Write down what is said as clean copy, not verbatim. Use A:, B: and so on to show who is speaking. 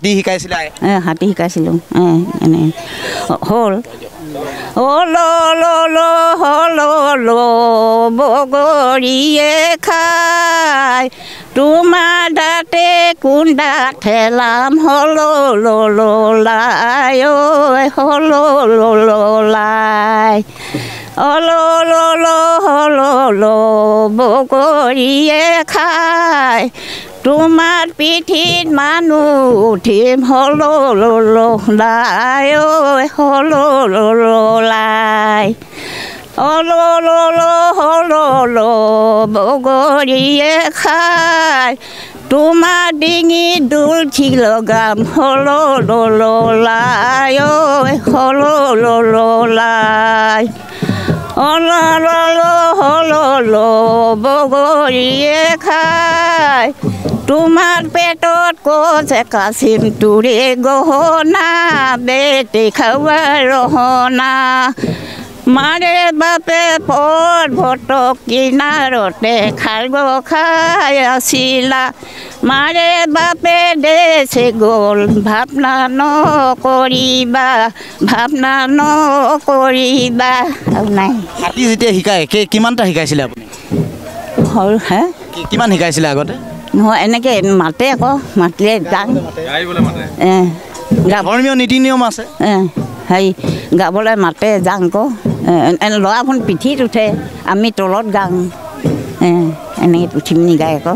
A: হাতী শিকাইছিলে
B: হাতী শিকাইছিলোঁ এনে হ'ল হলো লো হলো লো বগৰীয়ে খাই তোমাৰ দাঁতে কুন্দা ঠেলাম হলো লো লাই হলো লো লাই হলো লো বগৰীয়ে খাই তোমাৰ পিঠিত মানুহ উঠিম হলো লাই হলো লাই হলো বগৰীয়ে খাই তোমাৰ ডিঙিত দুলঠি লগাম হলো লাই হলো লাই হলো বগৰীয়ে খাই তোমাৰ পেটত কছে কাচিম তোৰে গহনা বেটে খাৱা ৰহনা মাৰে বাপে পথ ভটক কিনাৰতে খাল খাই আছিলা মাৰে বাপে দেছে গ'ল ভাৱনা নকৰিবা আৰু নাই
A: হাতী যেতিয়া শিকায় কিমানটা শিকাইছিলে আপুনি
B: হ'ল হে
A: কিমান শিকাইছিলে আগতে
B: নহয় এনেকৈ মাতে আকৌ মাতিলে যাং
A: ধৰ্মীয় নীতি নিয়ম আছে
B: হেৰি গাবলৈ মাতে যাং আকৌ ল'ৰাখন পিঠিত উঠে আমি তলত গাওঁ এনেকৈ উঠি পিনি গাই আকৌ